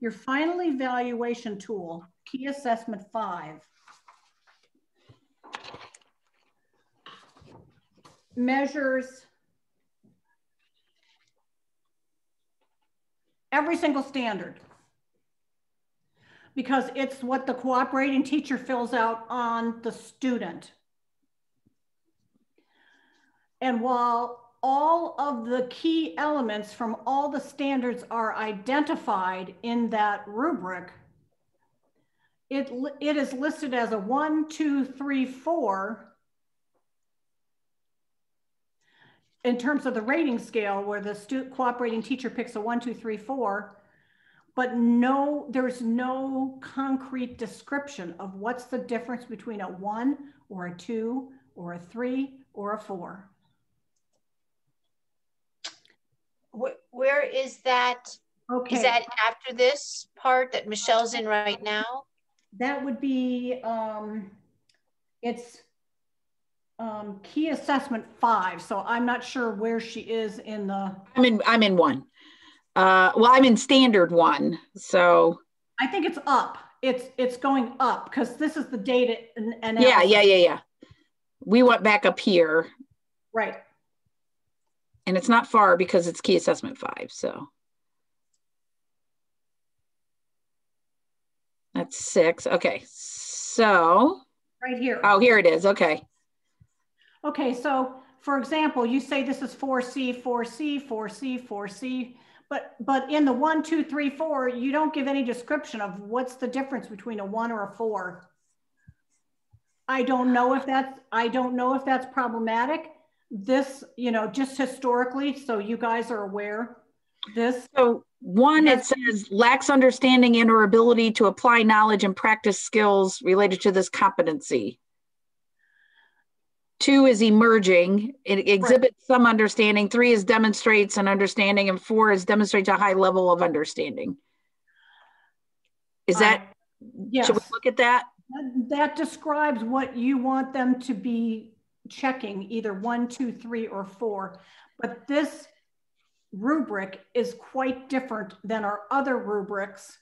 Your final evaluation tool, Key Assessment 5, measures every single standard because it's what the cooperating teacher fills out on the student. And while all of the key elements from all the standards are identified in that rubric, it is listed as a 1, 2, 3, 4 in terms of the rating scale, where the cooperating teacher picks a 1, 2, 3, 4, but there's no concrete description of what's the difference between a 1 or a 2 or a 3 or a 4. Where is that? Okay. Is that after this part that Michelle's in right now? That would be, it's Key Assessment 5. So I'm not sure where she is in the. I'm in 1. Well, I'm in standard 1. So I think it's up. It's going up because this is the data analysis. Yeah. We went back up here. Right. And it's not far because it's Key Assessment 5. So that's 6. Okay. So right here. Oh, here it is. Okay. Okay. So for example, you say this is 4C, 4C, 4C, 4C, but in the 1, 2, 3, 4, you don't give any description of what's the difference between a 1 or a 4. I don't know if that's problematic. This, just historically, so you guys are aware, this. So 1, it says lacks understanding and or ability to apply knowledge and practice skills related to this competency. 2 is emerging. It exhibits some understanding. 3 is demonstrates an understanding, and 4 is demonstrates a high level of understanding. Is that, yes. Should we look at that? That describes what you want them to be checking, either 1, 2, 3, or 4. But this rubric is quite different than our other rubrics.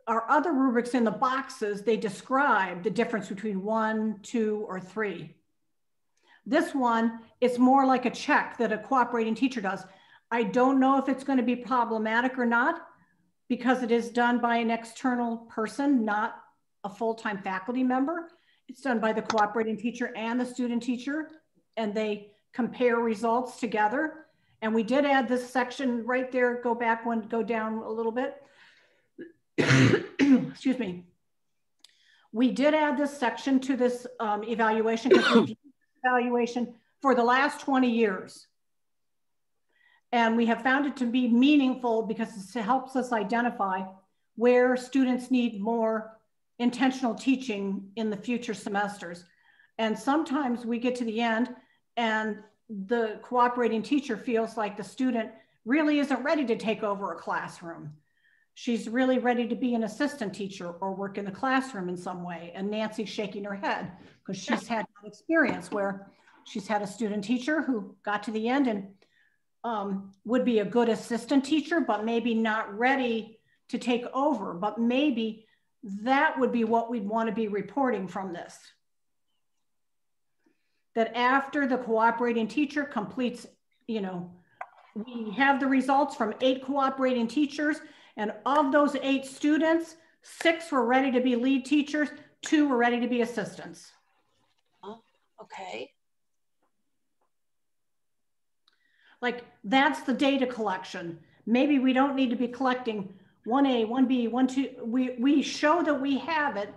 Our other rubrics in the boxes, they describe the difference between 1, 2, or 3. This one, it's more like a check that a cooperating teacher does. I don't know if it's going to be problematic or not because it is done by an external person, not a full-time faculty member. It's done by the cooperating teacher and the student teacher, and they compare results together. And we did add this section right there. Go back one, go down a little bit. Excuse me. We did add this section to this evaluation because we've used evaluation for the last 20 years. And we have found it to be meaningful because it helps us identify where students need more intentional teaching in the future semesters. And sometimes we get to the end and the cooperating teacher feels like the student really isn't ready to take over a classroom. She's really ready to be an assistant teacher or work in the classroom in some way. And Nancy's shaking her head because she's had that experience where she's had a student teacher who got to the end and would be a good assistant teacher, but maybe not ready to take over. But maybe that would be what we'd want to be reporting from this. That after the cooperating teacher completes, we have the results from 8 cooperating teachers, and of those 8 students, 6 were ready to be lead teachers, 2 were ready to be assistants. Oh, okay. Like that's the data collection. Maybe we don't need to be collecting 1A, 1B, 1, 2. We show that we have it,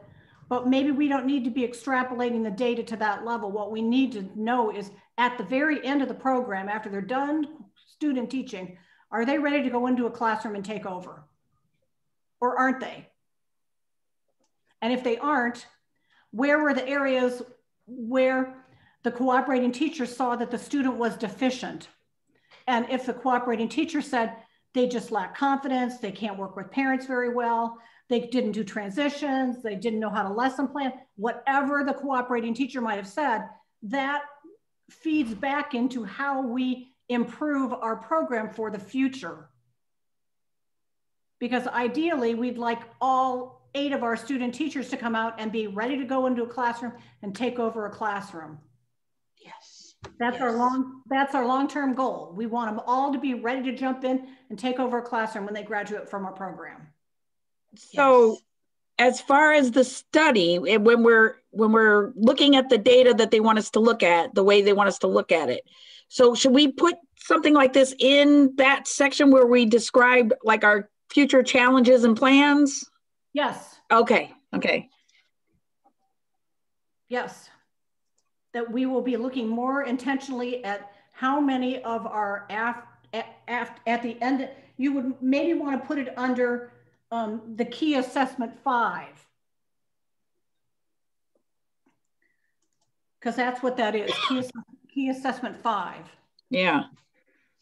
but maybe we don't need to be extrapolating the data to that level. What we need to know is at the very end of the program, after they're done student teaching, are they ready to go into a classroom and take over? Or aren't they? And if they aren't, where were the areas where the cooperating teacher saw that the student was deficient? And if the cooperating teacher said they just lack confidence, they can't work with parents very well, they didn't do transitions, they didn't know how to lesson plan, whatever the cooperating teacher might have said, that feeds back into how we improve our program for the future. because ideally we'd like all 8 of our student teachers to come out and be ready to go into a classroom and take over a classroom. Yes. That's our long-term goal. We want them all to be ready to jump in and take over a classroom when they graduate from our program. So Yes. as far as the study, when we're looking at the data that they want us to look at, the way they want us to look at it. So should we put something like this in that section where we describe like our future challenges and plans? Yes. Okay. Yes. That we will be looking more intentionally at how many of our at the end, you would maybe want to put it under the key assessment 5. Because that's what that is, key assessment 5. Yeah.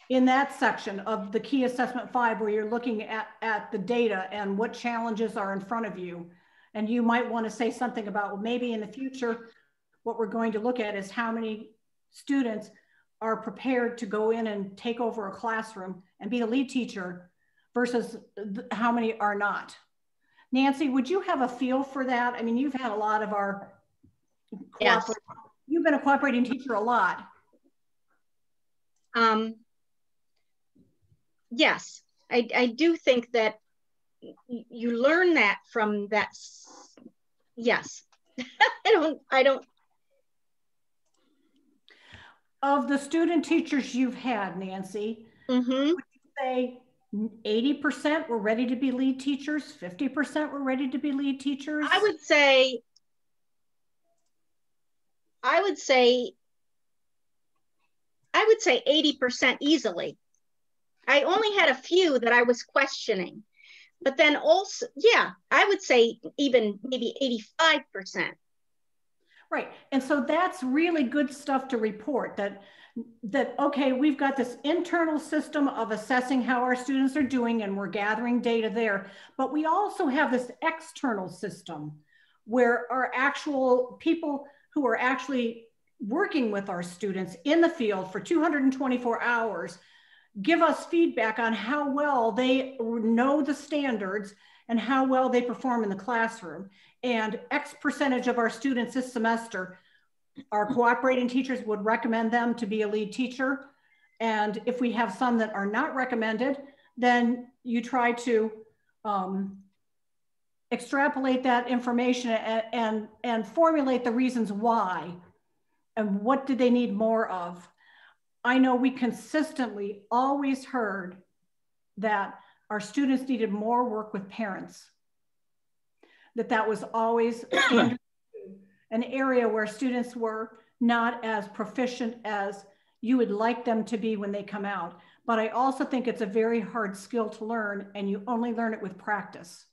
In that section of the key assessment 5, where you're looking at the data and what challenges are in front of you. And you might want to say something about, well, maybe in the future, what we're going to look at is how many students are prepared to go in and take over a classroom and be the lead teacher versus how many are not. Nancy, would you have a feel for that? I mean, you've had a lot of our, yes. You've been a cooperating teacher a lot. Yes, I do think that you learn that from that. Yes. I don't. Of the student teachers you've had, Nancy, would you say 80% were ready to be lead teachers, 50% were ready to be lead teachers? I would say 80% easily. I only had a few that I was questioning, but then also, yeah, I would say even maybe 85%. Right, and so that's really good stuff to report, that okay, we've got this internal system of assessing how our students are doing and we're gathering data there, but we also have this external system where our actual people who are actually working with our students in the field for 224 hours give us feedback on how well they know the standards and how well they perform in the classroom. And X percentage of our students this semester, our cooperating teachers would recommend them to be a lead teacher. And if we have some that are not recommended, then you try to extrapolate that information and formulate the reasons why and what did they need more of. I know we consistently always heard that our students needed more work with parents, that was always standard, an area where students were not as proficient as you would like them to be when they come out. But I also think it's a very hard skill to learn, and you only learn it with practice.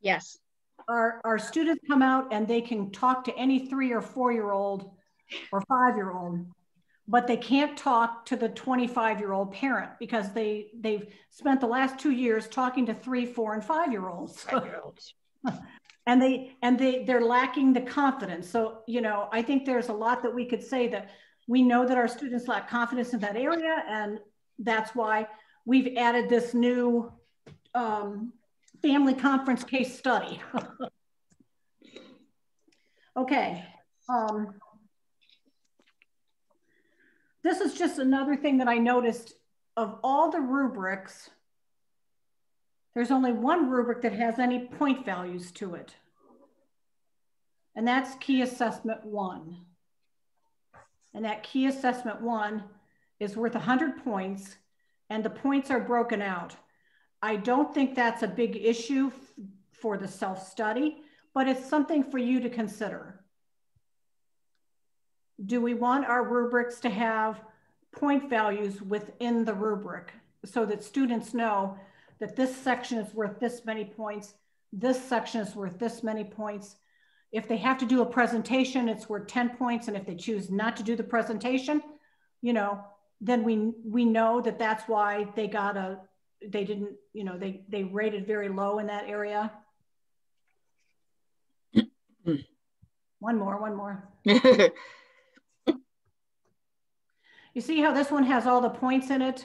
Yes. Our students come out and they can talk to any 3 or 4-year-old or 5-year-old, but they can't talk to the 25-year-old parent because they've spent the last 2 years talking to 3, 4, and 5-year-olds. and they're lacking the confidence. So, you know, I think there's a lot that we could say that we know that our students lack confidence in that area, and that's why we've added this new family conference case study. Okay. This is just another thing that I noticed. Of all the rubrics, there's only one rubric that has any point values to it. And that's Key Assessment 1. And that Key Assessment 1 is worth 100 points, and the points are broken out. I don't think that's a big issue for the self-study, but it's something for you to consider. Do we want our rubrics to have point values within the rubric so that students know that this section is worth this many points, this section is worth this many points? If they have to do a presentation, it's worth 10 points. And if they choose not to do the presentation, you know, then we know that that's why they didn't, you know, they rated very low in that area. One more. You see how this one has all the points in it?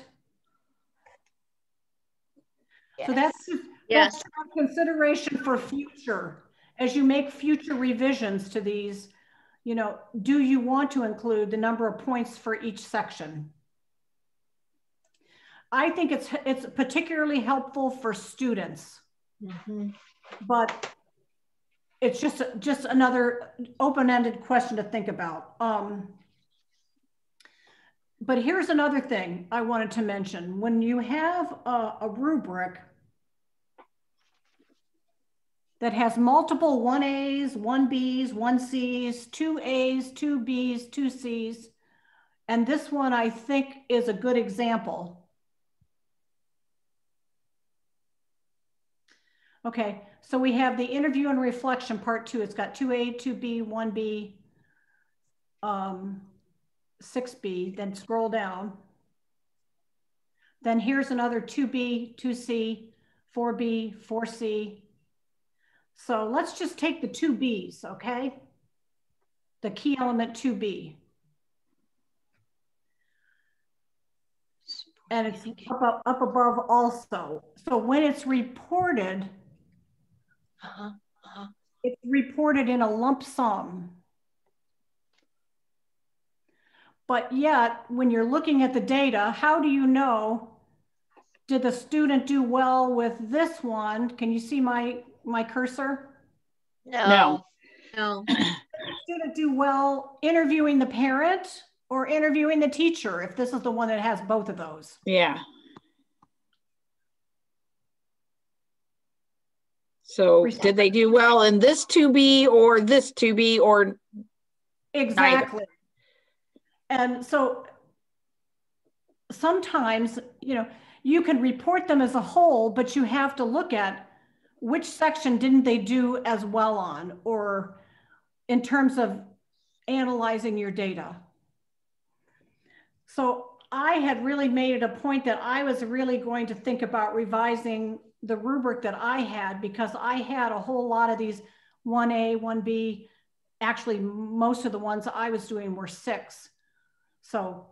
Yes. So Yes. That's consideration for future. As you make future revisions to these, you know, do you want to include the number of points for each section? I think it's particularly helpful for students, but it's just another open-ended question to think about. But here's another thing I wanted to mention. When you have a rubric that has multiple 1As, 1Bs, 1Cs, 2As, 2Bs, 2Cs, and this one I think is a good example. Okay, so we have the interview and reflection part 2. It's got 2A, 2B, 1B, 6B, then scroll down. Then here's another 2B, 2C, 4B, 4C. So let's just take the 2Bs, okay? The key element 2B. And it's up above also. So when it's reported, it's reported in a lump sum. But yet, when you're looking at the data, how do you know, did the student do well with this one? Can you see my cursor? No. No. Did the student do well interviewing the parent or interviewing the teacher, if this is the one that has both of those? Yeah. So did they do well in this 2B or this 2B or Exactly. neither? And so sometimes, you know, you can report them as a whole, but you have to look at which section didn't they do as well on, or in terms of analyzing your data. So I had really made it a point that I was really going to think about revising the rubric that I had, because I had a whole lot of these 1A, 1B. Actually, most of the ones I was doing were 6. So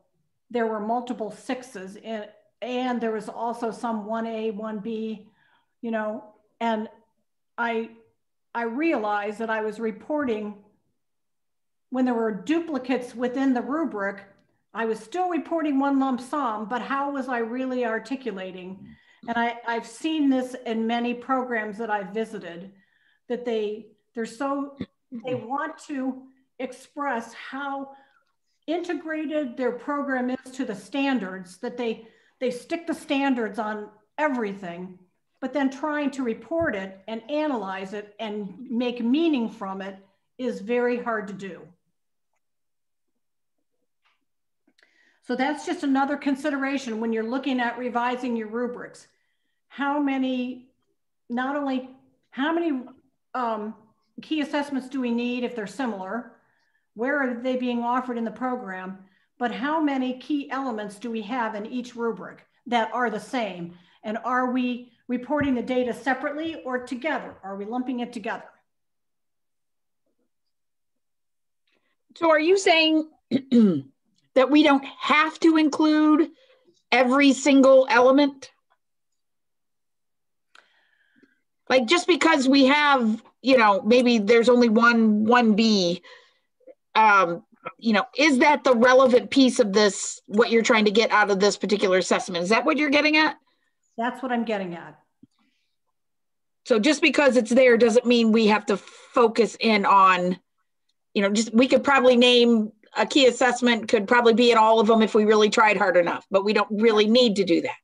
there were multiple 6s and there was also some 1A, 1B, you know, and I realized that I was reporting when there were duplicates within the rubric. I was still reporting one lump sum, but how was I really articulating? And I've seen this in many programs that I've visited, that they want to express how integrated their program is to the standards, that they stick the standards on everything, but then trying to report it and analyze it and make meaning from it is very hard to do. So that's just another consideration when you're looking at revising your rubrics. How many, not only how many key assessments do we need if they're similar? Where are they being offered in the program? But how many key elements do we have in each rubric that are the same? And are we reporting the data separately or together? Are we lumping it together? So are you saying that we don't have to include every single element? Like just because we have, you know, maybe there's only 1B, you know, is that the relevant piece of this, what you're trying to get out of this particular assessment? Is that what you're getting at? That's what I'm getting at. So just because it's there doesn't mean we have to focus in on, you know, just we could probably name a key assessment, could probably be in all of them if we really tried hard enough, but we don't really need to do that.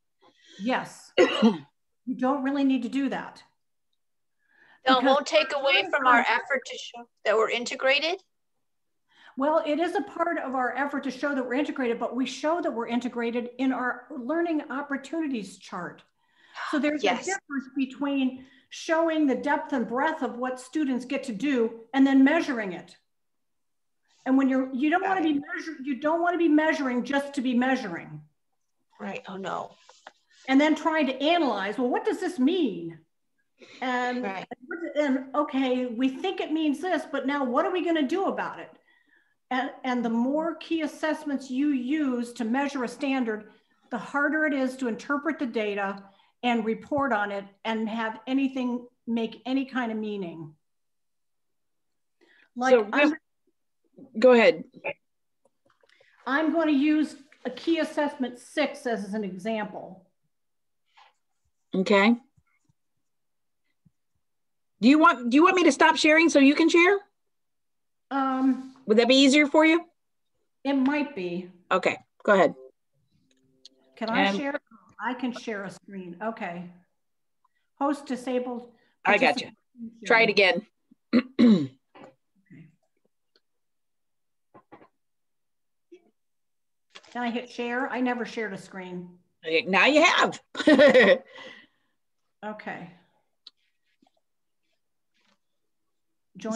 Yes, you don't really need to do that. No, it won't take away from our effort to show that we're integrated. Well, it is a part of our effort to show that we're integrated, but we show that we're integrated in our learning opportunities chart. So there's a difference between showing the depth and breadth of what students get to do and then measuring it. And when you don't want to be measuring just to be measuring. Right. Oh no. And then trying to analyze, well, what does this mean? And, and okay, we think it means this, but now what are we going to do about it? And the more key assessments you use to measure a standard, the harder it is to interpret the data and report on it and have anything make any kind of meaning. Like, so go ahead. I'm going to use a key assessment 6 as an example. Okay. Do you want me to stop sharing so you can share? Would that be easier for you? It might be. Okay, go ahead. Can I share? I can share a screen. Okay. Host disabled. I got you. Try it again. Okay. Can I hit share? I never shared a screen. Now you have. Okay.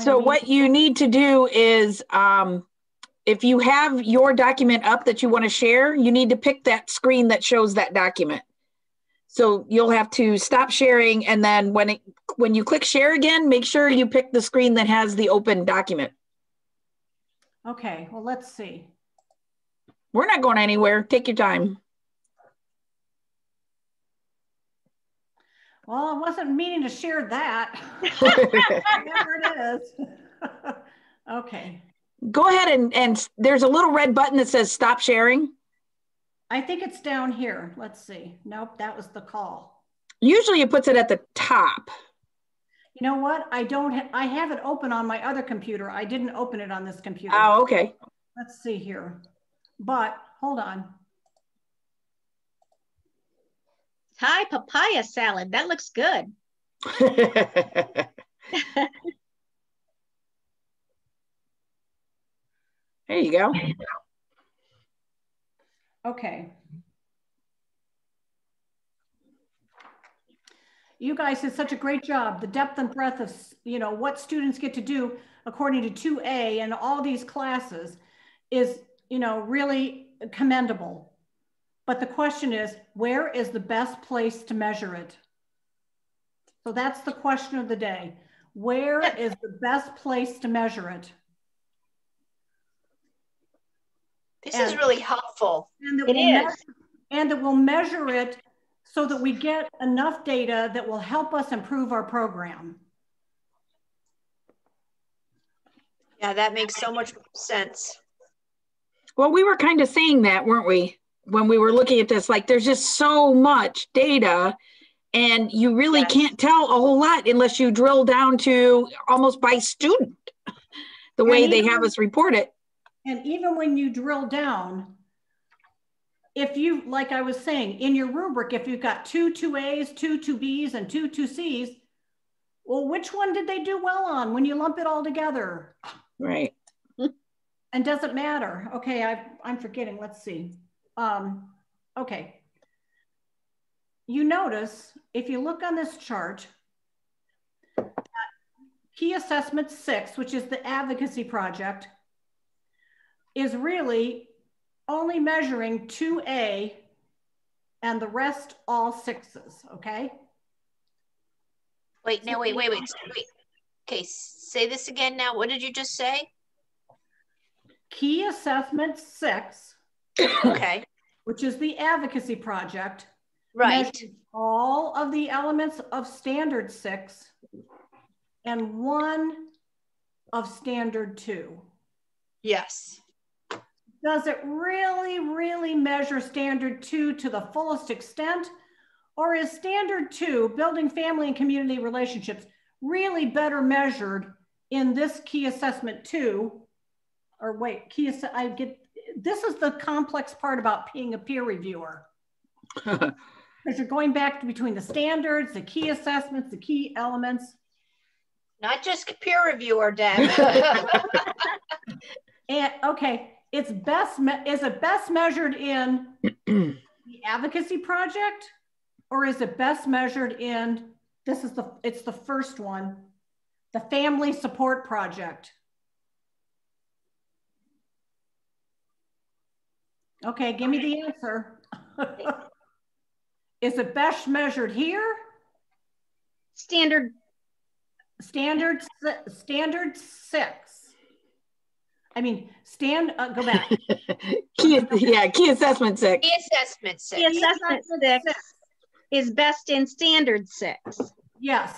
So what you need to do is, if you have your document up that you want to share, you need to pick that screen that shows that document. So you'll have to stop sharing, and then when you click share again, make sure you pick the screen that has the open document. Okay, well, let's see. We're not going anywhere. Take your time. Well, I wasn't meaning to share that. Whatever it is. Okay. Go ahead and there's a little red button that says stop sharing. I think it's down here. Let's see. Nope, that was the call. Usually it puts it at the top. You know what? I have it open on my other computer. I didn't open it on this computer. Oh, okay. Let's see here. But hold on. Thai papaya salad. That looks good. There you go. Okay. You guys did such a great job. The depth and breadth of, what students get to do according to 2A and all these classes is, really commendable. But the question is, where is the best place to measure it? So that's the question of the day. Where is the best place to measure it? This is really helpful. And that we'll measure it so that we get enough data that will help us improve our program. Yeah, that makes so much sense. Well, we were kind of saying that, weren't we? When we were looking at this, like there's just so much data and you really can't tell a whole lot unless you drill down to almost by student, the way they have us report it. And even when you drill down, if you, like I was saying, in your rubric, if you've got 2 2As, 2 2Bs, and 2 2Cs, well, which one did they do well on when you lump it all together? Right. And does it matter? Okay, I'm forgetting. Let's see. Okay. You notice, if you look on this chart, key assessment 6, which is the advocacy project, is really only measuring 2A and the rest all 6s, okay? Wait. Okay, say this again now. What did you just say? Key assessment 6, okay, which is the advocacy project, right? All of the elements of standard 6 and 1 of standard 2. Yes. Does it really, really measure standard 2 to the fullest extent? Or is standard 2, building family and community relationships, really better measured in this key assessment 2? Or wait, this is the complex part about being a peer reviewer. Because you're going back between the standards, the key assessments, the key elements. Not just peer reviewer, Deb. And okay, is it best measured in the advocacy project, or is it best measured in, it's the first one, the family support project? Okay, give me the answer. Is it best measured here? Standard 6. I mean, go back. Key assessment 6. Key assessment 6. Key assessment 6. is best in standard 6. Yes.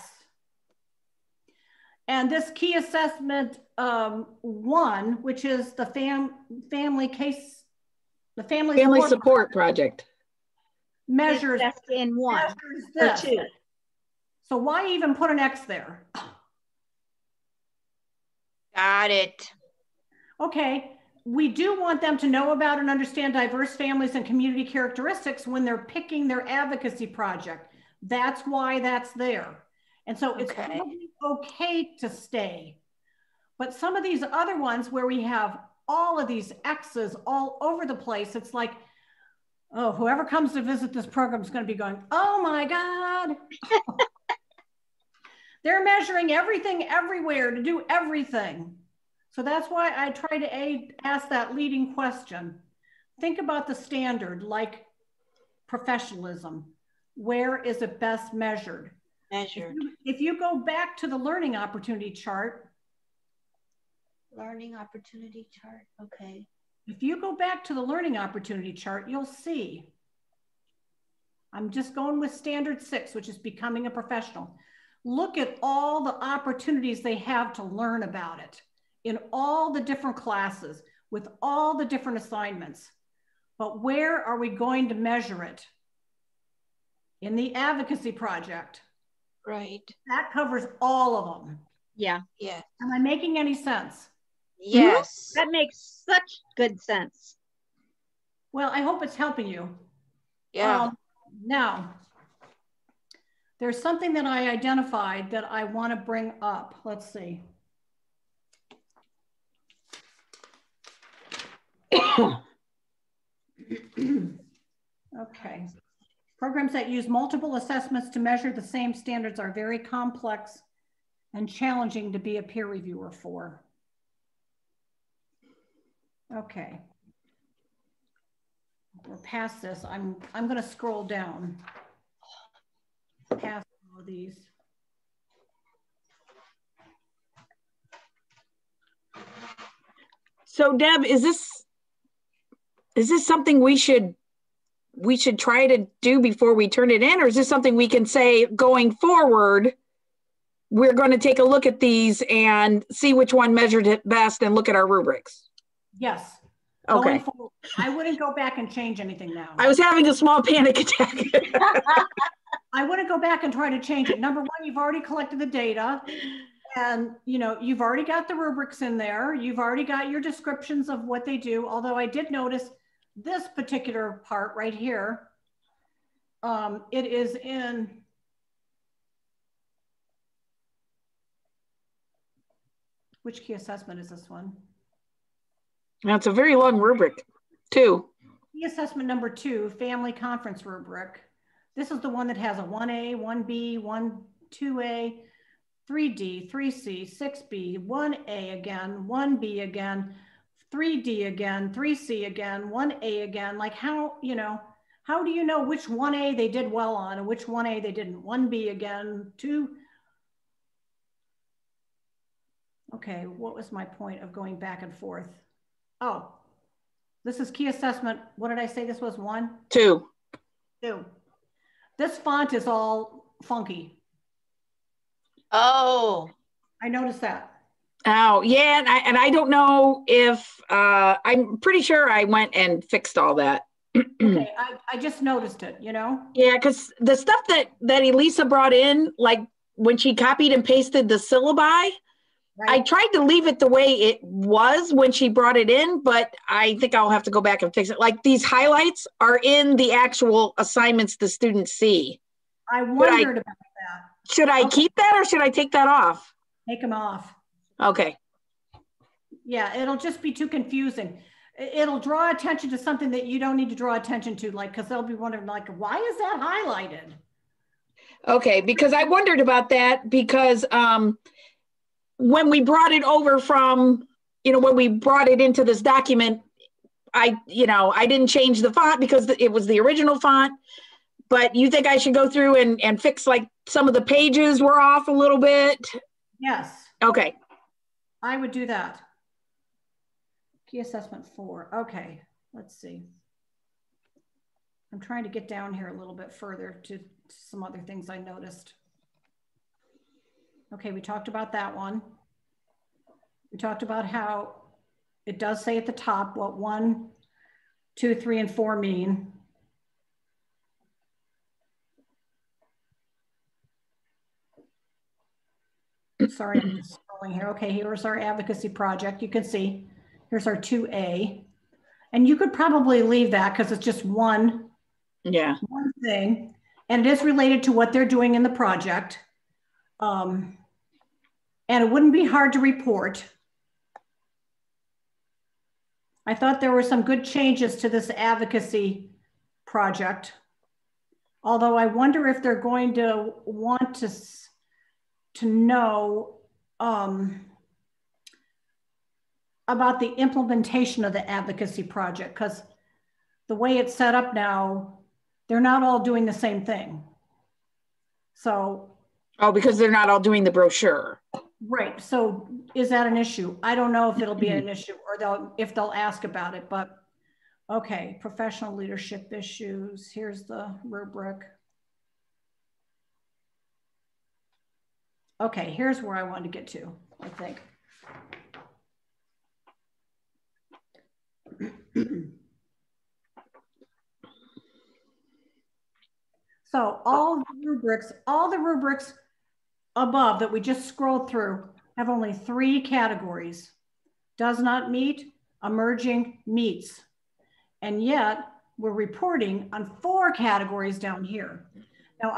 And this key assessment 1, which is the family support project, measures best in 1 or 2. So why even put an X there? Got it. Okay, we do want them to know about and understand diverse families and community characteristics when they're picking their advocacy project. That's why that's there. And so it's probably okay to stay. But some of these other ones where we have all of these X's all over the place, it's like, oh, whoever comes to visit this program is going to be going, oh my God. They're measuring everything everywhere to do everything. So that's why I try to ask that leading question. Think about the standard, like professionalism. Where is it best measured? If you go back to the learning opportunity chart. Learning opportunity chart, okay. If you go back to the learning opportunity chart, you'll see. I'm just going with standard 6, which is becoming a professional. Look at all the opportunities they have to learn about it in all the different classes with all the different assignments. But where are we going to measure it? In the advocacy project. Right. That covers all of them. Yeah. Yeah. Am I making any sense? Yes. That makes such good sense. Well, I hope it's helping you. Yeah. Now, there's something that I identified that I want to bring up. Let's see. Okay. Programs that use multiple assessments to measure the same standards are very complex and challenging to be a peer reviewer for. Okay. We're past this. I'm going to scroll down past all of these. So Deb, is this something we should try to do before we turn it in, or is this something we can say going forward, we're going to take a look at these and see which one measured it best and look at our rubrics? Yes. Okay. I wouldn't go back and change anything now. I was having a small panic attack. I wouldn't go back and try to change it. Number one, you've already collected the data and you've already got the rubrics in there. You've already got your descriptions of what they do. Although I did notice this particular part right here, it is in, which key assessment is this one? That's a very long rubric, too. Key assessment number 2, family conference rubric. This is the one that has a 1A, 1B, 2A, 3D, 3C, 6B, 1A again, 1B again, 3D again, 3C again, 1A again. Like how do you know which 1A they did well on and which 1A they didn't? 1B again, 2. Okay, what was my point of going back and forth? Oh, this is key assessment. What did I say this was? 1? 2. 2. This font is all funky. Oh. I noticed that. Oh, yeah. And I don't know if, I'm pretty sure I went and fixed all that. Okay, I just noticed it, Yeah, because the stuff that Elisa brought in, like when she copied and pasted the syllabi, right. I tried to leave it the way it was when she brought it in, but I think I'll have to go back and fix it. Like these highlights are in the actual assignments the students see. I wondered about that. Should I keep that or should I take that off? Take them off. Okay. Yeah, it'll just be too confusing. It'll draw attention to something that you don't need to draw attention to, like, because they'll be wondering, like, why is that highlighted? Okay, because I wondered about that because when we brought it over from, when we brought it into this document, I didn't change the font because it was the original font, but you think I should go through and fix like some of the pages were off a little bit? Yes. Okay. I would do that. Key assessment 4. Okay, let's see. I'm trying to get down here a little bit further to some other things I noticed. Okay, we talked about that one. We talked about how it does say at the top what 1, 2, 3, and 4 mean. Sorry, I'm just scrolling here. Okay, here's our advocacy project. You can see, here's our 2A. And you could probably leave that because it's just one thing. And it is related to what they're doing in the project. And it wouldn't be hard to report. I thought there were some good changes to this advocacy project. Although I wonder if they're going to want to know about the implementation of the advocacy project, because the way it's set up now, they're not all doing the same thing. So. Oh, because they're not all doing the brochure. Right. So is that an issue? I don't know if it'll be an issue or if they'll ask about it, but okay. Professional leadership issues. Here's the rubric. Okay, here's where I wanted to get to, I think. So all the rubrics above that we just scrolled through have only 3 categories. Does not meet, emerging, meets. And yet we're reporting on 4 categories down here. Now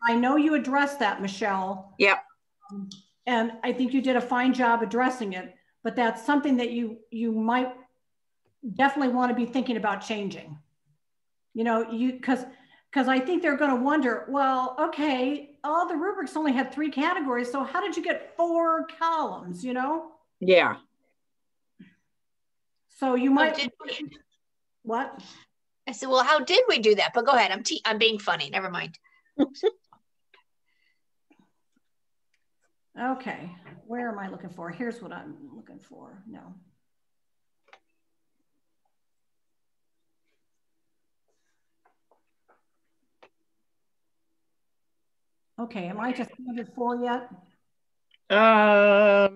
I know you addressed that, Michelle. Yep. And I think you did a fine job addressing it, but that's something that you might definitely want to be thinking about changing. You know, because I think they're going to wonder, well, okay, all the rubrics only had 3 categories. So how did you get 4 columns, you know? Yeah. So you might, what? I said, well, how did we do that? But go ahead. I'm being funny. Never mind. Okay. Where am I looking for? Here's what I'm looking for. No. Okay. Am I to standard 4 yet? No,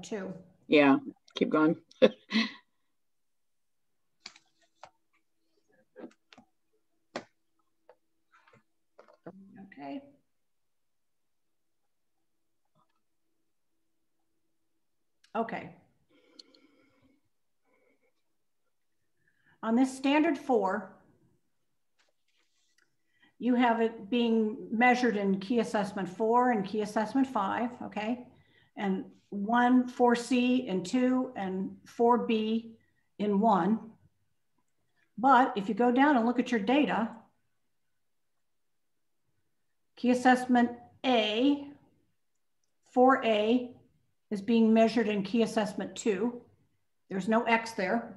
2. Yeah. Keep going. Okay. Okay. On this standard 4, you have it being measured in key assessment 4 and key assessment 5, okay? And 1, 4C in 2 and 4B in 1. But if you go down and look at your data, key assessment A, 4A is being measured in key assessment 2. There's no X there.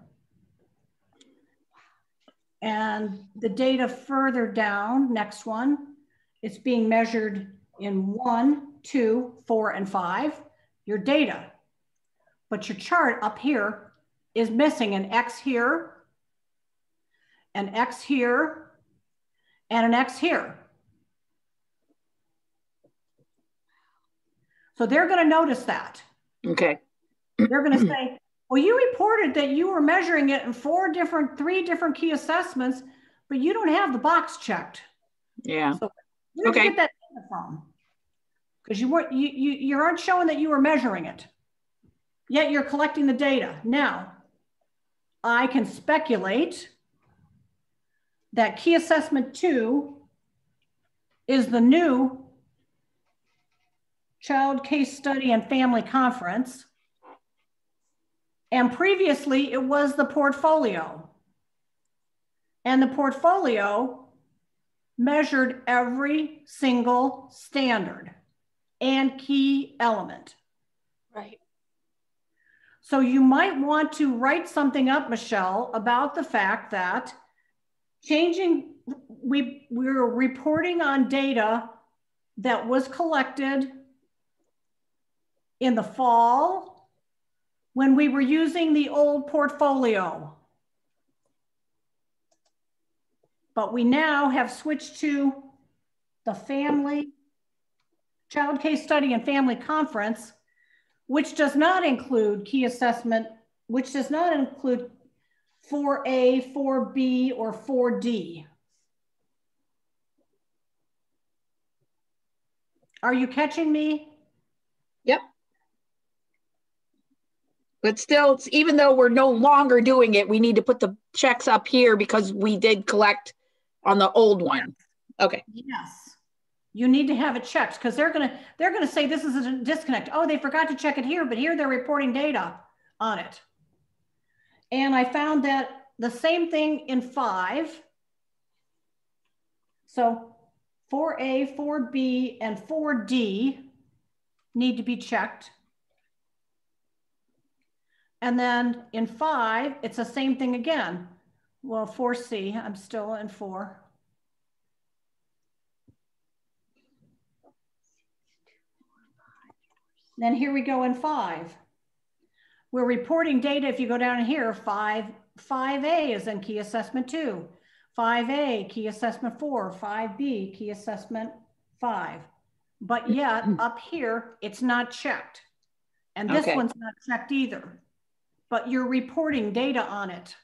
And the data further down, next one, it's being measured in 1, 2, 4, and 5, your data. But your chart up here is missing an X here, an X here, and an X here. So they're going to notice that. Okay. They're going to say, well, you reported that you were measuring it in 3 different key assessments, but you don't have the box checked. Yeah. So where did you get that data from? Because you aren't showing that you were measuring it, yet you're collecting the data. Now, I can speculate that key assessment 2 is the new Child Case Study and Family Conference. And previously it was the portfolio. And the portfolio measured every single standard and key element. Right. So you might want to write something up, Michelle, about the fact that we're reporting on data that was collected in the fall when we were using the old portfolio. But we now have switched to the family child case study and family conference, which does not include key assessment, which does not include 4A, 4B, or 4D. Are you catching me? Yep. But still, even though we're no longer doing it, we need to put the checks up here because we did collect on the old one. Okay. Yes. You need to have it checked because they're gonna say this is a disconnect. Oh, they forgot to check it here, but here they're reporting data on it. And I found that the same thing in 5. So 4A, 4B, and 4D need to be checked. And then in 5, it's the same thing again. Well, 4C, I'm still in 4. Then here we go in 5. We're reporting data. If you go down here, 5A is in key assessment 2, 5A, key assessment 4, 5B, key assessment 5. But yet up here, it's not checked. And this one's not checked either, but you're reporting data on it.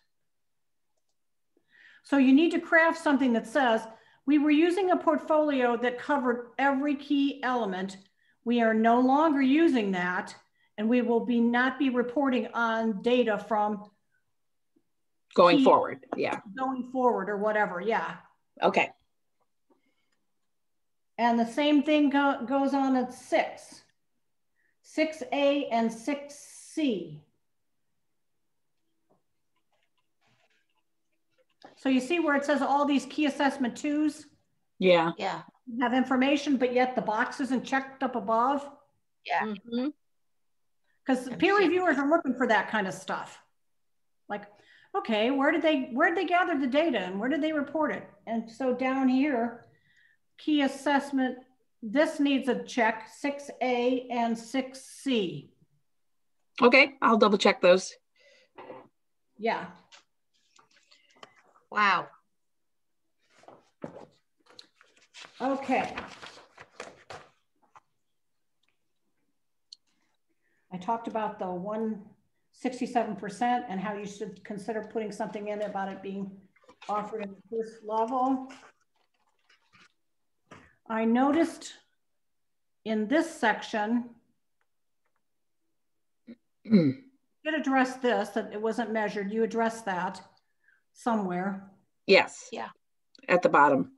So you need to craft something that says, we were using a portfolio that covered every key element. We are no longer using that, and we will not be reporting on data from going forward. Yeah. Going forward or whatever. Yeah. Okay. And the same thing goes on at 6. 6A and 6C. So you see where it says all these key assessment 2s? Yeah. Yeah. Have information, but yet the box isn't checked up above? Yeah. Because peer reviewers are looking for that kind of stuff. Like, okay, where did they gather the data and where did they report it? And so down here, key assessment, this needs a check, 6A and 6C. Okay, I'll double check those. Yeah. Wow. Okay. I talked about the 167% and how you should consider putting something in about it being offered in the first level. I noticed in this section, you did address this, that it wasn't measured. You addressed that somewhere. Yes. Yeah. At the bottom.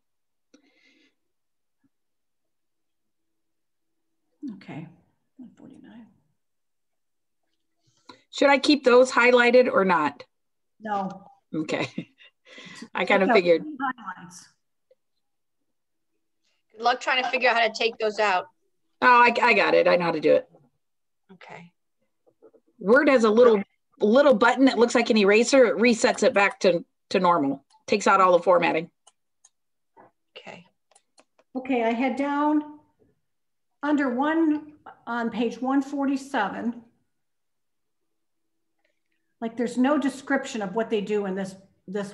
Okay, 149. Should I keep those highlighted or not? No. Okay. I kind of figured. Highlights. Good luck trying to figure out how to take those out. Oh, I got it. I know how to do it. Okay. Word has a little button that looks like an eraser. It resets it back to normal. Takes out all the formatting. Okay. Okay, I had down under on page 147, like there's no description of what they do in this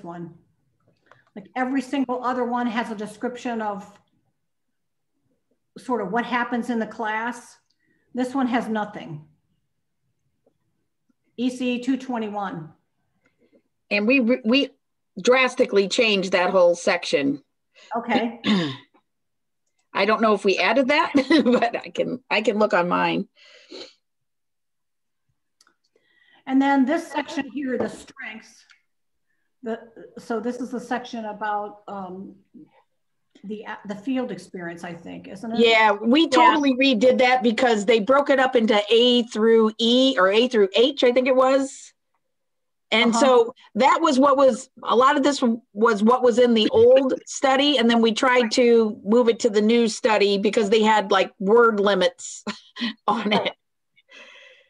one. Like every single other one has a description of sort of what happens in the class. This one has nothing. ECE 221. And we drastically changed that whole section. Okay. I don't know if we added that, but I can look on mine. And then this section here, the strengths. So this is the section about the field experience, I think, isn't it? Yeah, we totally redid that because they broke it up into A through E or A through H, I think it was. And so that was a lot of this was what was in the old study. And then we tried to move it to the new study because they had like word limits on it.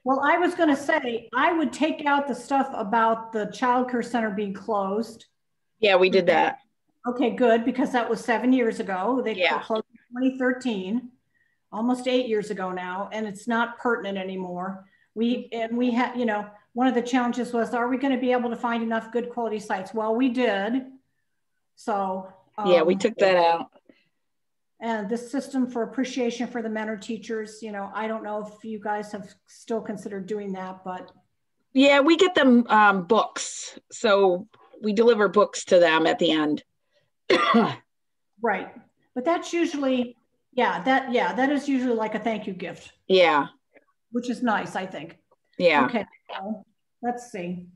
Well, I was going to say, I would take out the stuff about the child care center being closed. Yeah, we did that. Okay, good, because that was 7 years ago. They closed in 2013, almost 8 years ago now, and it's not pertinent anymore. We had, you know, one of the challenges was, are we going to be able to find enough good quality sites? Well, we did. So yeah, we took that out. And this system for appreciation for the mentor teachers, you know, I don't know if you guys have still considered doing that, but. Yeah, we get them books. So we deliver books to them at the end. Right. But that's usually, that is usually like a thank you gift. Yeah. Which is nice, I think. Yeah. Okay, so let's see.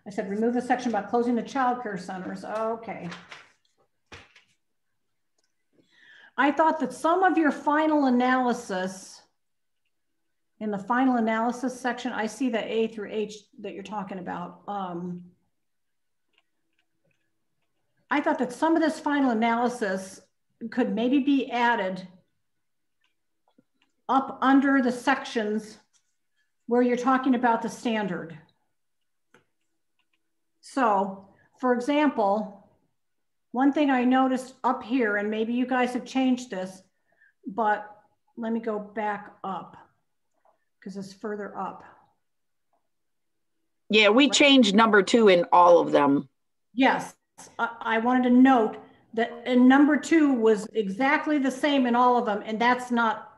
I said remove the section about closing the childcare centers. Okay. I thought that some of your final analysis, in the final analysis section, I see the A through H that you're talking about. I thought that some of this final analysis could maybe be added up under the sections where you're talking about the standard. So, for example, one thing I noticed up here, and maybe you guys have changed this, but let me go back up because it's further up. Yeah, we changed number 2 in all of them. Yes, I wanted to note that number 2 was exactly the same in all of them, and that's not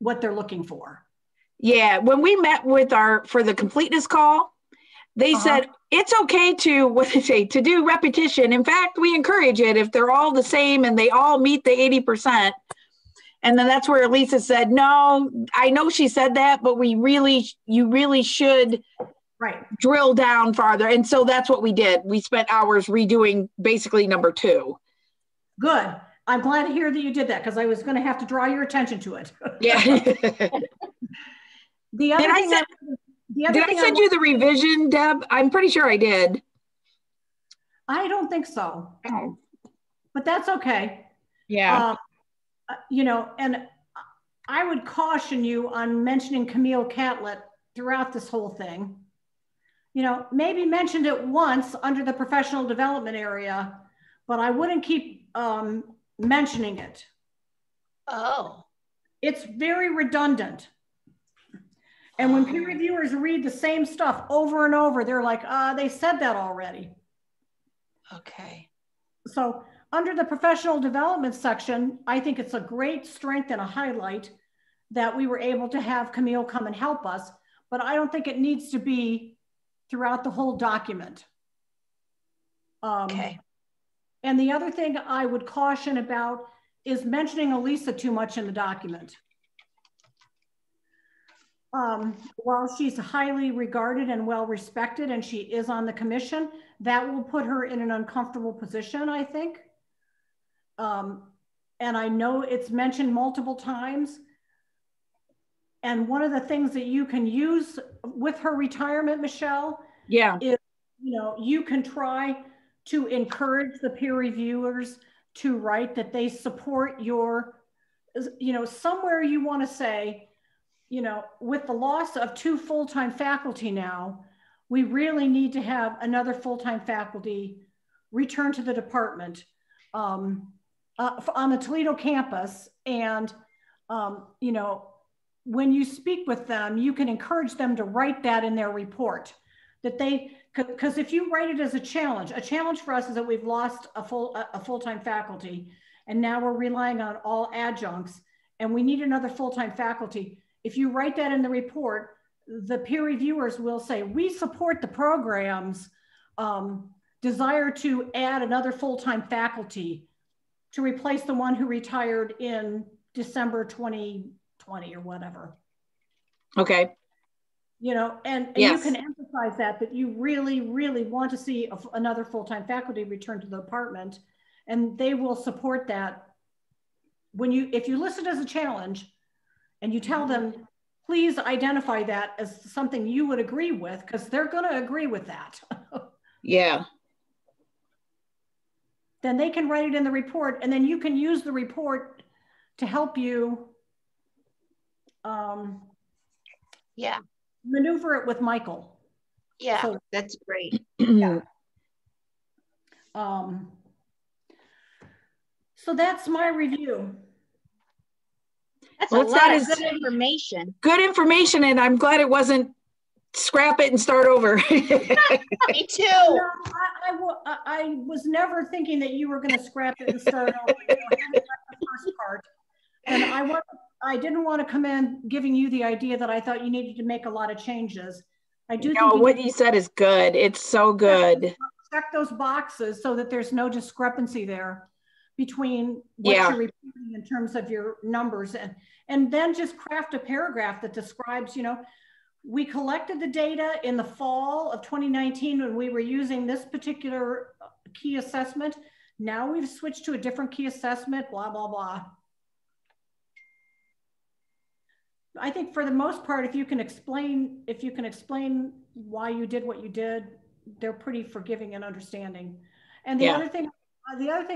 what they're looking for. Yeah, when we met with for the completeness call, they said it's okay to do repetition. In fact, we encourage it if they're all the same and they all meet the 80%. And then that's where Lisa said, no, I know she said that, but you really should drill down farther. And so that's what we did. We spent hours redoing basically number 2. Good. I'm glad to hear that you did that because I was going to have to draw your attention to it. Yeah. Did I send you the revision, Deb? I'm pretty sure I did. I don't think so. Oh. But that's okay. Yeah. You know, and I would caution you on mentioning Camille Catlett throughout this whole thing. You know, maybe mentioned it once under the professional development area, but I wouldn't keep mentioning it. Oh. It's very redundant. And when peer reviewers read the same stuff over and over, they're like, they said that already. Okay. So under the professional development section, I think it's a great strength and a highlight that we were able to have Camille come and help us, but I don't think it needs to be throughout the whole document. Okay. And the other thing I would caution about is mentioning Elisa too much in the document. While she's highly regarded and well respected and she is on the commission, that will put her in an uncomfortable position, I think. And I know it's mentioned multiple times. And one of the things that you can use with her retirement, Michelle, is, you know, you can try to encourage the peer reviewers to write that they support your, you know, somewhere you want to say, you know, with the loss of 2 full-time faculty now, we really need to have another full-time faculty return to the department on the Toledo campus. And, you know, when you speak with them, you can encourage them to write that in their report, that they, because if you write it as a challenge for us is that we've lost a full-time faculty and now we're relying on all adjuncts and we need another full-time faculty. If you write that in the report, the peer reviewers will say, we support the program's desire to add another full-time faculty to replace the one who retired in December 2020 or whatever. Okay. You know, and you can emphasize that you really, really want to see another full-time faculty return to the department, and they will support that. If you list it as a challenge, and you tell them, please identify that as something you would agree with, because they're going to agree with that. Yeah. Then they can write it in the report, and then you can use the report to help you maneuver it with Michael. Yeah, so, that's great. Yeah. So that's my review. That's a lot of good information. Good information, and I'm glad it wasn't scrap it and start over. Me too. No, I was never thinking that you were going to scrap it and start over. You know, having read the first part, and I didn't want to come in giving you the idea that I thought you needed to make a lot of changes. I do think what you said is good. It's so good. Check those boxes so that there's no discrepancy there between what you're reporting in terms of your numbers, and then just craft a paragraph that describes, you know, we collected the data in the fall of 2019 when we were using this particular key assessment. Now we've switched to a different key assessment, blah, blah, blah. I think for the most part, if you can explain why you did what you did, they're pretty forgiving and understanding. And the other thing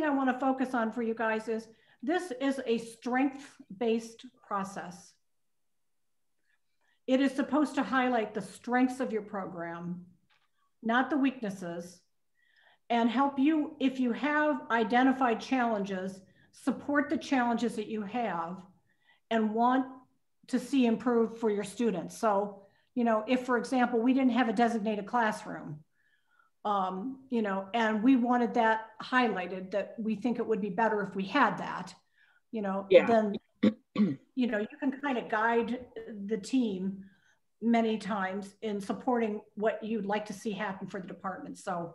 I want to focus on for you guys is this is a strength-based process. It is supposed to highlight the strengths of your program, not the weaknesses, and help you, if you have identified challenges, support the challenges that you have and want to see improved for your students. So, you know, if, for example, we didn't have a designated classroom, you know, and we wanted that highlighted, that we think it would be better if we had that, you know, then, you know, you can kind of guide the team many times in supporting what you'd like to see happen for the department. So,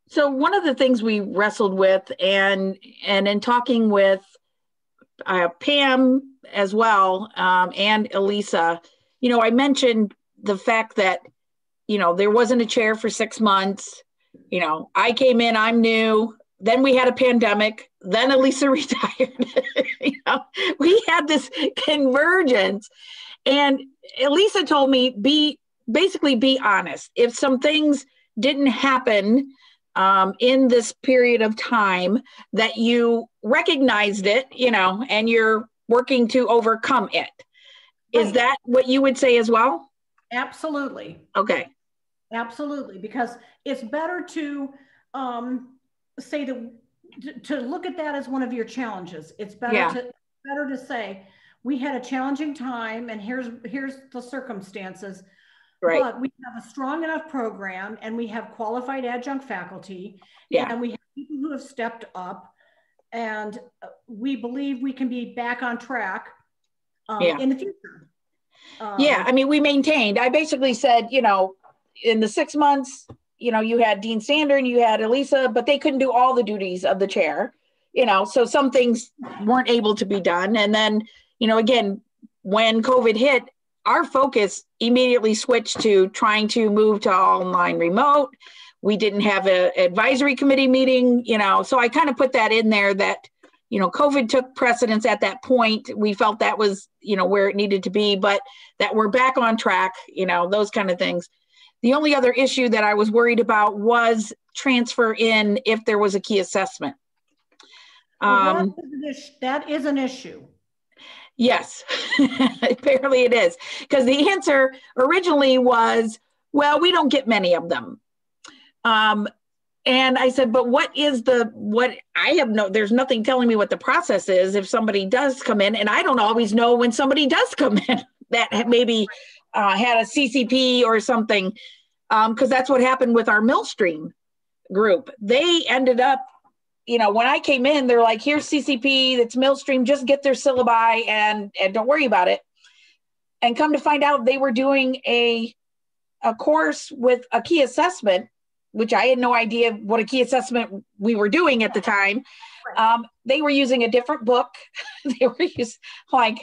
so one of the things we wrestled with, and in talking with Pam as well, and Elisa, you know, I mentioned the fact that, you know, there wasn't a chair for 6 months. You know, I came in, I'm new. Then we had a pandemic. Then Elisa retired. You know, we had this convergence. And Elisa told me, basically be honest. If some things didn't happen in this period of time, that you recognized it, you know, and you're working to overcome it. Right. Is that what you would say as well? Absolutely. Okay. Absolutely, because it's better to say to look at that as one of your challenges. It's better to say, we had a challenging time and here's the circumstances. Right. But we have a strong enough program and we have qualified adjunct faculty, and we have people who have stepped up, and we believe we can be back on track in the future. I mean, we maintained. I basically said, you know, in the 6 months, you know, you had Dean Sander and you had Elisa, but they couldn't do all the duties of the chair, you know, so some things weren't able to be done. And then, you know, again, when COVID hit, our focus immediately switched to trying to move to online remote. We didn't have an advisory committee meeting, you know, so I kind of put that in there that, you know, COVID took precedence at that point. We felt that was, you know, where it needed to be, but that we're back on track, you know, those kind of things. The only other issue that I was worried about was transfer in if there was a key assessment. Well, that is an issue. Yes, apparently it is. Because the answer originally was, well, we don't get many of them. And I said, but there's nothing telling me what the process is if somebody does come in, and I don't always know when somebody does come in that maybe had a CCP or something, because that's what happened with our Millstream group. They ended up, you know, when I came in, they're like, here's CCP, that's Millstream, just get their syllabi and don't worry about it. And come to find out, they were doing a course with a key assessment, which I had no idea what a key assessment we were doing at the time. They were using a different book. They were like,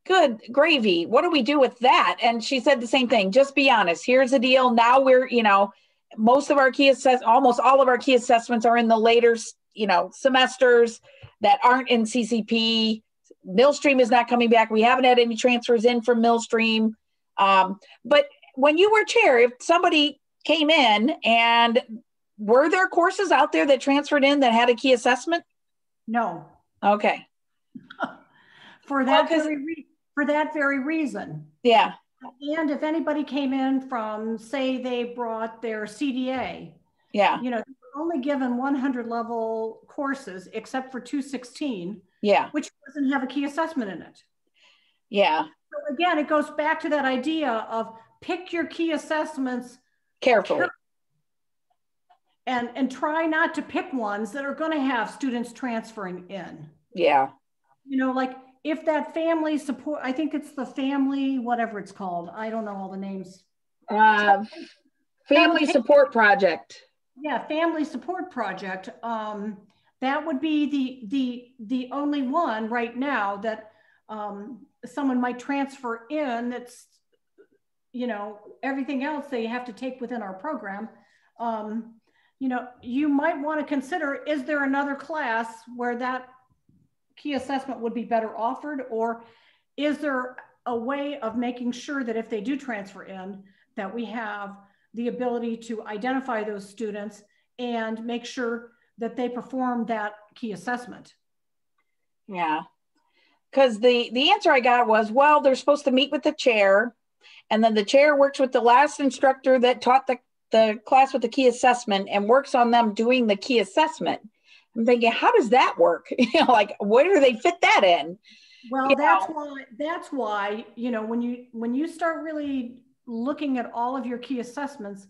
good gravy. What do we do with that? And she said the same thing. Just be honest. Here's the deal. Now we're, you know, almost all of our key assessments are in the later, you know, semesters that aren't in CCP. Millstream is not coming back. We haven't had any transfers in from Millstream. But when you were chair, if somebody came in, and were there courses out there that transferred in that had a key assessment? No. Okay. For that very reason. Yeah. And if anybody came in from, say, they brought their CDA, you know, only given 100 level courses except for 216, which doesn't have a key assessment in it. Yeah. So again, it goes back to that idea of pick your key assessments Carefully. And try not to pick ones that are going to have students transferring in. Yeah. You know, like if that family support, I think it's the family, whatever it's called. I don't know all the names. Family support project. Yeah, family support project. That would be the only one right now that someone might transfer in. That's, you know, everything else they have to take within our program. You know, you might want to consider, is there another class where that key assessment would be better offered? Or is there a way of making sure that if they do transfer in, that we have the ability to identify those students and make sure that they perform that key assessment? Yeah. Because the answer I got was, well, they're supposed to meet with the chair, and then the chair works with the last instructor that taught the class with the key assessment and works on them doing the key assessment. I'm thinking, how does that work? You know, like, where do they fit that in? Well, that's why, you know, when you start really looking at all of your key assessments,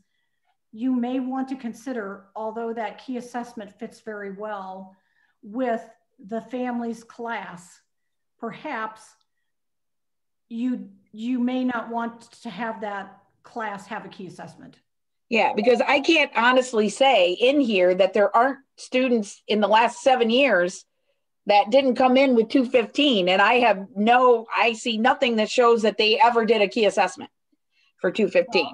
you may want to consider, although that key assessment fits very well with the family's class, perhaps you may not want to have that class have a key assessment. Yeah, because I can't honestly say in here that there aren't students in the last 7 years that didn't come in with 215. And I see nothing that shows that they ever did a key assessment for 215.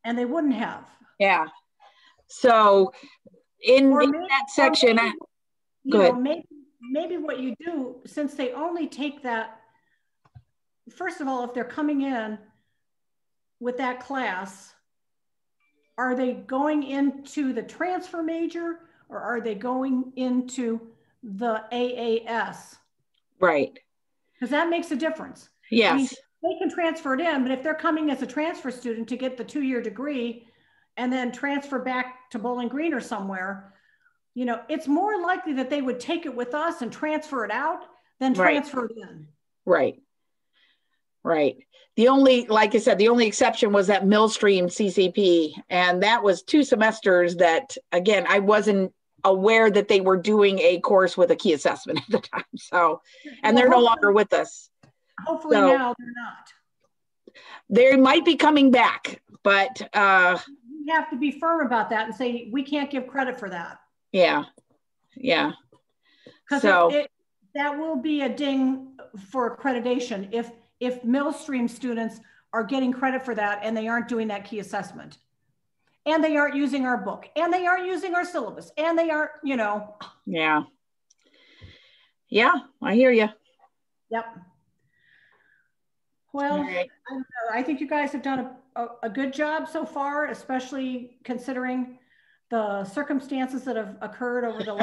And they wouldn't have. Yeah. So in that section, go ahead. Maybe what you do, since they only take that, first of all, if they're coming in with that class, are they going into the transfer major or are they going into the AAS? Right. Because that makes a difference. Yes. I mean, they can transfer it in, but if they're coming as a transfer student to get the 2-year degree and then transfer back to Bowling Green or somewhere, you know, it's more likely that they would take it with us and transfer it out than transfer it in. Right. Right. The only, like I said, the only exception was that Millstream CCP. And that was 2 semesters that, again, I wasn't aware that they were doing a course with a key assessment at the time. So, and they're no longer with us. Hopefully now they're not. They might be coming back, but you have to be firm about that and say, we can't give credit for that. Yeah. Yeah. Because that will be a ding for accreditation if Millstream students are getting credit for that and they aren't doing that key assessment. And they aren't using our book, and they aren't using our syllabus, and they aren't, you know. Yeah. Yeah, I hear you. Yep. Well, right. I don't know. I think you guys have done a good job so far, especially considering the circumstances that have occurred over the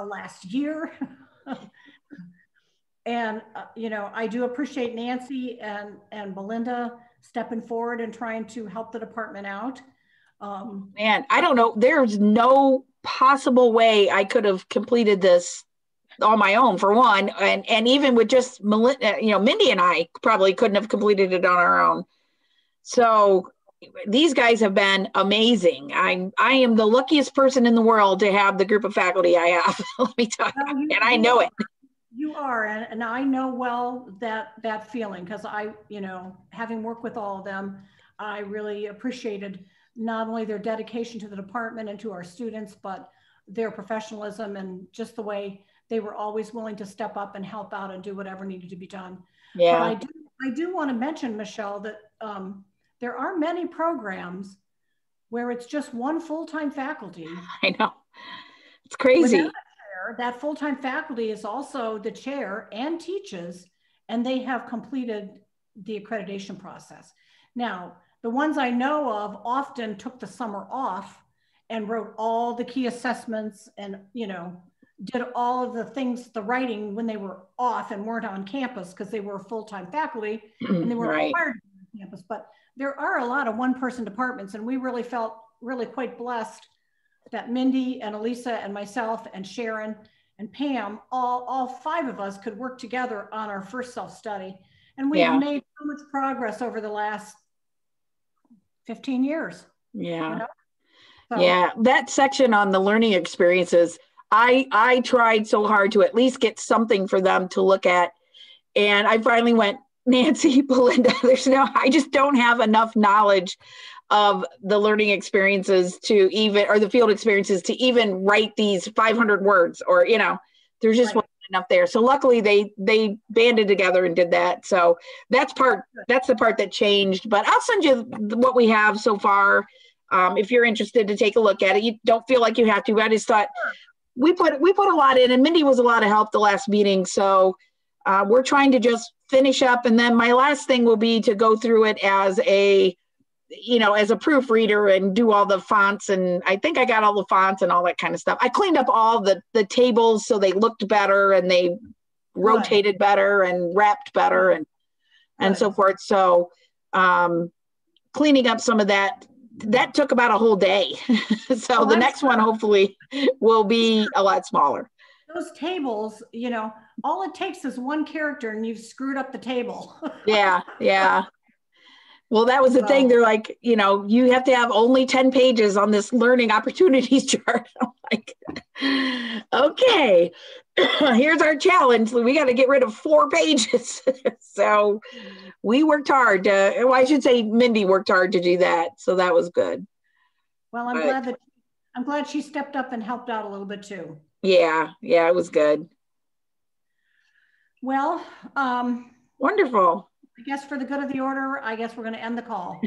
last year. And, you know, I do appreciate Nancy and Belinda stepping forward and trying to help the department out. Man, I don't know. There's no possible way I could have completed this on my own, for one. And even with just, you know, Mindy and I probably couldn't have completed it on our own. So these guys have been amazing. I am the luckiest person in the world to have the group of faculty I have, let me tell you. And I know it. You are, and I know well that feeling, because I, you know, having worked with all of them, I really appreciated not only their dedication to the department and to our students, but their professionalism and just the way they were always willing to step up and help out and do whatever needed to be done. Yeah. But I do want to mention, Michelle, that there are many programs where it's just one full-time faculty. I know, it's crazy. That full-time faculty is also the chair and teaches, and they have completed the accreditation process. Now, the ones I know of often took the summer off and wrote all the key assessments and, you know, did all of the things, the writing when they were off and weren't on campus because they were full-time faculty and they weren't required to be on campus. But there are a lot of one-person departments, and we really felt really quite blessed that Mindy and Elisa and myself and Sharon and Pam, all 5 of us could work together on our first self-study. And we've made so much progress over the last 15 years. Yeah. You know? So. Yeah. That section on the learning experiences, I tried so hard to at least get something for them to look at. And I finally went, Nancy, Belinda, I just don't have enough knowledge of the learning experiences to even, or the field experiences to even write these 500 words, or, there's just wasn't enough there. So luckily they banded together and did that. So that's the part that changed, but I'll send you what we have so far. If you're interested to take a look at it, you don't feel like you have to, but I just thought we put a lot in, and Mindy was a lot of help the last meeting. So we're trying to just finish up. And then my last thing will be to go through it as a proofreader and do all the fonts. And I think I got all the fonts and all that kind of stuff. I cleaned up all the tables so they looked better and they rotated better and wrapped better and so forth. So cleaning up some of that took about a whole day. So the next one hopefully will be a lot smaller. Those tables, all it takes is one character and you've screwed up the table. Yeah. Well, that was the thing. They're like, you have to have only 10 pages on this learning opportunities chart. I'm like, okay, here's our challenge. We got to get rid of 4 pages. So we worked hard. I should say Mindy worked hard to do that. So that was good. Well, I'm glad she stepped up and helped out a little bit too. Yeah, it was good. Well, wonderful. I guess for the good of the order, I guess we're going to end the call.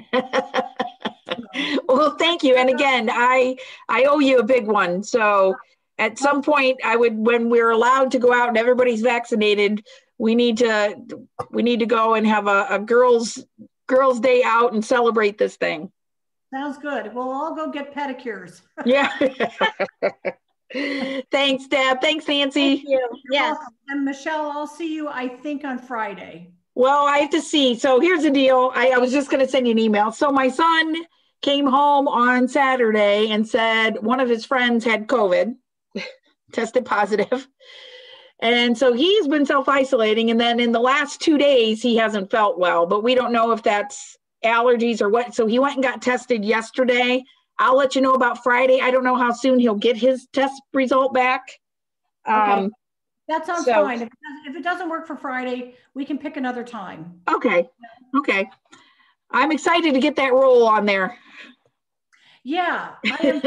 Well, thank you. And again, I owe you a big one. So at some point when we're allowed to go out and everybody's vaccinated, we need to go and have a girls day out and celebrate this thing. Sounds good. We'll all go get pedicures. Yeah. Thanks, Deb. Thanks, Nancy. Thank you. Yes. And Michelle, I'll see you, I think, on Friday. Well, I have to see. So here's the deal. I was just going to send you an email. So my son came home on Saturday and said one of his friends had COVID, tested positive. And so he's been self-isolating. And then in the last 2 days, he hasn't felt well, but we don't know if that's allergies or what. So he went and got tested yesterday. I'll let you know about Friday. I don't know how soon he'll get his test result back. Okay. That sounds fine. If it doesn't work for Friday, we can pick another time. Okay. I'm excited to get that roll on there. Yeah, I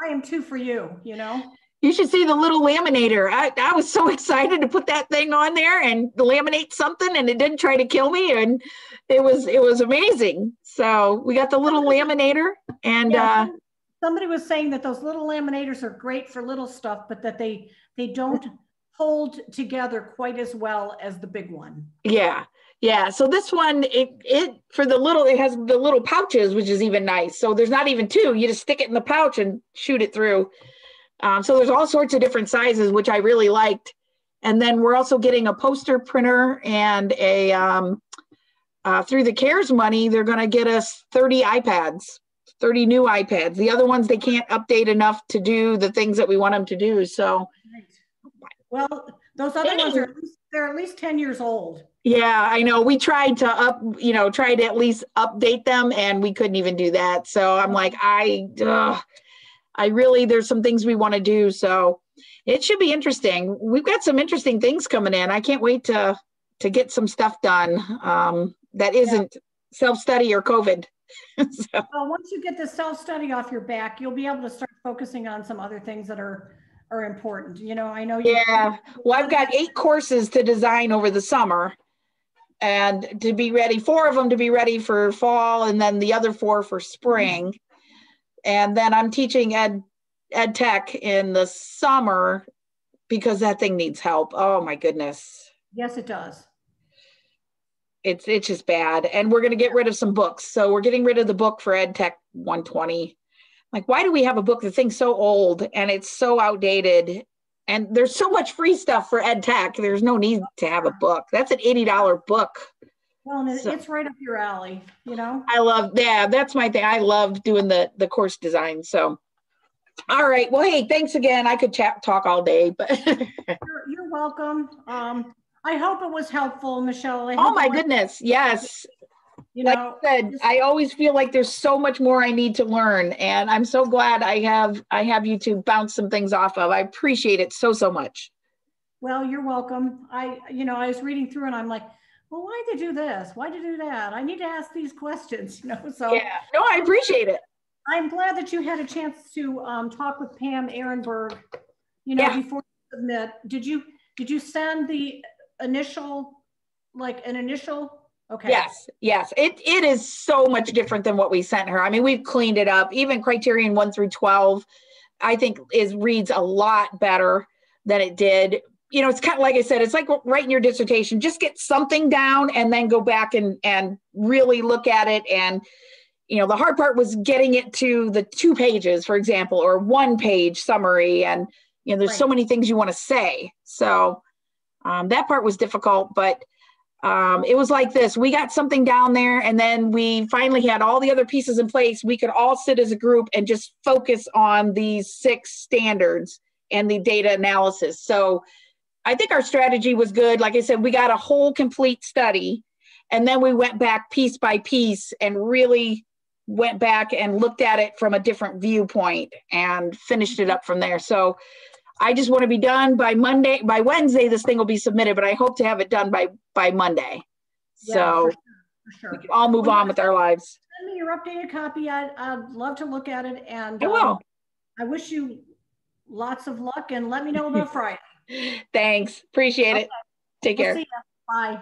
am too for you, You should see the little laminator. I was so excited to put that thing on there and laminate something, and it didn't try to kill me, and it was amazing. So we got the little laminator, and somebody was saying that those little laminators are great for little stuff, but that they don't hold together quite as well as the big one. Yeah. So this one, it has the little pouches, which is even nice. So there's not even 2. You just stick it in the pouch and shoot it through. So there's all sorts of different sizes, which I really liked. And then we're also getting a poster printer and through the CARES money, they're going to get us 30 new iPads. The other ones, they can't update enough to do the things that we want them to do. So, well, those other ones they're at least 10 years old. Yeah, I know. We tried to at least update them, and we couldn't even do that. So I'm like, there's some things we want to do. So it should be interesting. We've got some interesting things coming in. I can't wait to get some stuff done that isn't self-study or COVID. So. Well, once you get the self-study off your back, you'll be able to start focusing on some other things that are important. I know. Yeah. Well, I've got 8 courses to design over the summer, and to be ready, 4 of them to be ready for fall, and then the other 4 for spring. And then I'm teaching ed tech in the summer because that thing needs help. Oh my goodness. Yes, it does. It's just bad. And we're going to get rid of some books. So we're getting rid of the book for Ed Tech 120. Like, why do we have a book? The thing's so old and it's so outdated, and there's so much free stuff for Ed Tech. There's no need to have a book. That's an $80 book. Well, and it's right up your alley, I love, that's my thing. I love doing the course design. So All right. Well, hey, thanks again. I could talk all day, but you're welcome. I hope it was helpful, Michelle. Oh my goodness. Yes. You like know, I said, I always feel like there's so much more I need to learn, and I'm so glad I have you to bounce some things off of. I appreciate it so much. Well, you're welcome. I was reading through and I'm like, well, why'd they do this? Why'd they do that? I need to ask these questions, so. Yeah, no, I appreciate it. I'm glad that you had a chance to talk with Pam Ehrenberg, before you submit. Did you send the initial, an initial? Okay. Yes. It is so much different than what we sent her. I mean, we've cleaned it up. Even criterion 1 through 12, I think reads a lot better than it did. It's kind of like I said, it's like writing your dissertation. Just get something down and then go back and really look at it. And the hard part was getting it to the 2 pages, for example, or 1 page summary. And, there's so many things you want to say. So that part was difficult, but it was like this. We got something down there, and then we finally had all the other pieces in place. We could all sit as a group and just focus on these 6 standards and the data analysis. So I think our strategy was good. Like I said, we got a whole complete study, and then we went back piece by piece and really went back and looked at it from a different viewpoint and finished it up from there. So I just want to be done by Monday. By Wednesday, this thing will be submitted, but I hope to have it done by Monday. Yeah, so for sure. We can all move on with our lives. Send me your updated copy. I'd love to look at it. And I will. I wish you lots of luck, and let me know about Friday. Thanks. Appreciate it. Take care. See ya. Bye.